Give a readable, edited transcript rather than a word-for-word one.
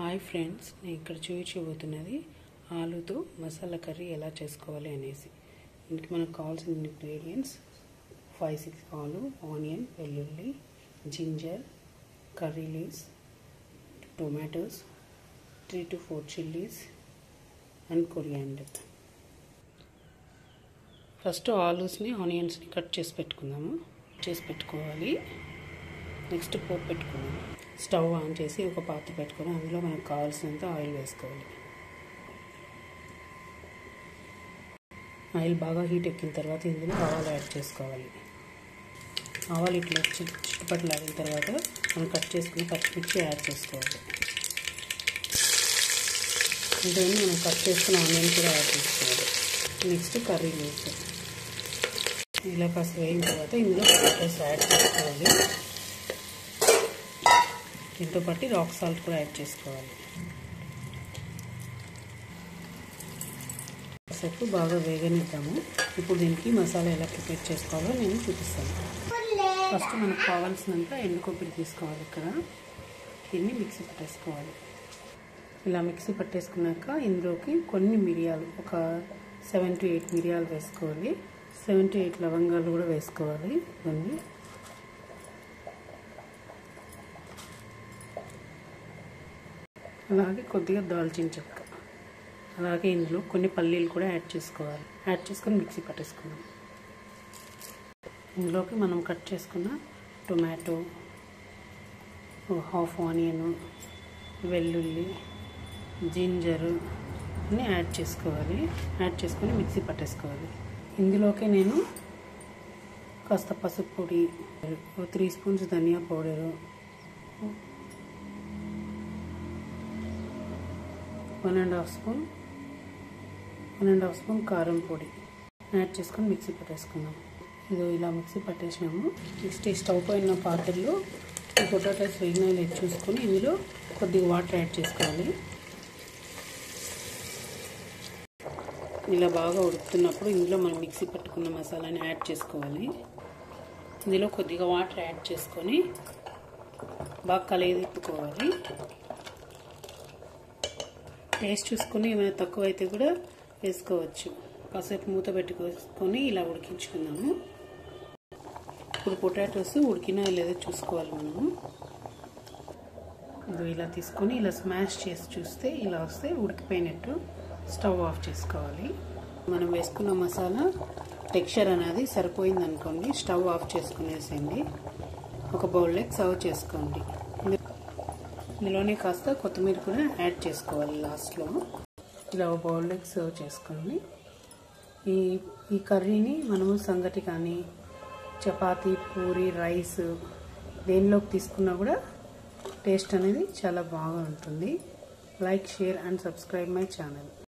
Hi friends, నేను ఇక్కడ చూపించబోతున్నది ఆలూతో masala curry ఎలా చేసుకోవాలి అనేసి. దీనికి మనకు కావాల్సిన ఇంగ్రీడియంట్స్ 5-6 ఆలు, ఆనియన్, వెల్లుల్లి, ginger, curry leaves, tomatoes, 3 to 4 chillies and coriander. First ఆలూస్ని ఆనియన్స్ని కట్ చేసి పెట్టుకోవాలి. నెక్స్ట్ పోపు పెట్టుకున్నాం. స్టవ్ ఆన్ చేసి ఒక పాత్ర పెట్టుకొని అందులో మనకు కావాల్సినంత ఆయిల్ వేసుకోవాలి. ఆయిల్ బాగా హీట్ ఎక్కిన తర్వాత ఇందులో ఆవాలు యాడ్ చేసుకోవాలి. ఆవాలు ఇట్లా చిట్టుపట్లు ఆడిన తర్వాత మనం కట్ చేసుకుని పచ్చిమిర్చి యాడ్ చేసుకోవాలి. ఇందులో మనం కట్ చేసుకున్న ఆనియన్ కూడా యాడ్ చేసుకోవాలి. నెక్స్ట్ కర్రీ లీవ్స్ ఇలా కాస్త వేయిన తర్వాత ఇందులో పొటాటోస్ యాడ్ చేసుకోవాలి. దీంతో పాటు రాక్ సాల్ట్ కూడా యాడ్ చేసుకోవాలి. కాసేపు బాగా వేగనిద్దాము. ఇప్పుడు దీనికి మసాలా ఎలా ప్రిపేర్ చేసుకోవాలో నేను చూపిస్తాను. ఫస్ట్ మనకు కావాల్సినంత ఎండు కొబ్బరి తీసుకోవాలి. ఇక్కడ దీన్ని మిక్సీ పట్టేసుకోవాలి. ఇలా మిక్సీ పట్టేసుకున్నాక ఇందులోకి కొన్ని మిరియాలు, ఒక 7 to 8 మిరియాలు వేసుకోవాలి. 7 to 8 లవంగాలు కూడా వేసుకోవాలి. కొన్ని అలాగే కొద్దిగా దాల్చిన చెక్క, అలాగే ఇందులో కొన్ని పల్లీలు కూడా యాడ్ చేసుకోవాలి. యాడ్ చేసుకొని మిక్సీ పట్టేసుకుందాం. ఇందులోకి మనం కట్ చేసుకున్న టొమాటో, హాఫ్ ఆనియన్, వెల్లుల్లి, జింజరు అన్నీ యాడ్ చేసుకోవాలి. యాడ్ చేసుకొని మిక్సీ పట్టేసుకోవాలి. ఇందులోకి నేను కాస్త పసుపు పొడి, 3 స్పూన్స్ ధనియా పౌడరు, 1.5 స్పూన్ కారం పొడి యాడ్ చేసుకొని మిక్సీ పట్టేసుకున్నాం. ఇది ఇలా మిక్సీ పట్టేసినాము. నెక్స్ట్ ఈ స్టవ్ పైన పాత్రలో ఈ పొటాటోస్ వేగినాయి లేదు చూసుకొని ఇందులో కొద్దిగా వాటర్ యాడ్ చేసుకోవాలి. ఇలా బాగా ఉడుకుతున్నప్పుడు ఇందులో మనం మిక్సీ పట్టుకున్న మసాలాని యాడ్ చేసుకోవాలి. ఇందులో కొద్దిగా వాటర్ యాడ్ చేసుకొని బాగా కలయిదిప్పుకోవాలి. టేస్ట్ చూసుకొని ఏమైనా తక్కువ అయితే కూడా వేసుకోవచ్చు. కాసేపు మూత పెట్టుకొని ఇలా ఉడికించుకుందాము. ఇప్పుడు పొటాటోస్ ఉడికినా లేదో చూసుకోవాలి మనము. ఇలా తీసుకొని ఇలా స్మాష్ చేసి చూస్తే ఇలా వస్తే ఉడికిపోయినట్టు స్టవ్ ఆఫ్ చేసుకోవాలి. మనం వేసుకున్న మసాలా టెక్స్చర్ అనేది సరిపోయింది అనుకోండి, స్టవ్ ఆఫ్ చేసుకునేసేయండి. ఒక బౌల్లోకి సర్వ్ చేసుకోండి. ఇందులోనే కాస్త కొత్తిమీర కూడా యాడ్ చేసుకోవాలి లాస్ట్లో. ఇలా ఒక బౌల్లోకి సర్వ్ చేసుకోండి. ఈ కర్రీని మనము సంగటి కానీ, చపాతీ, పూరి, రైస్ దేనిలోకి తీసుకున్నా కూడా టేస్ట్ అనేది చాలా బాగా ఉంటుంది. Like, share and subscribe my channel.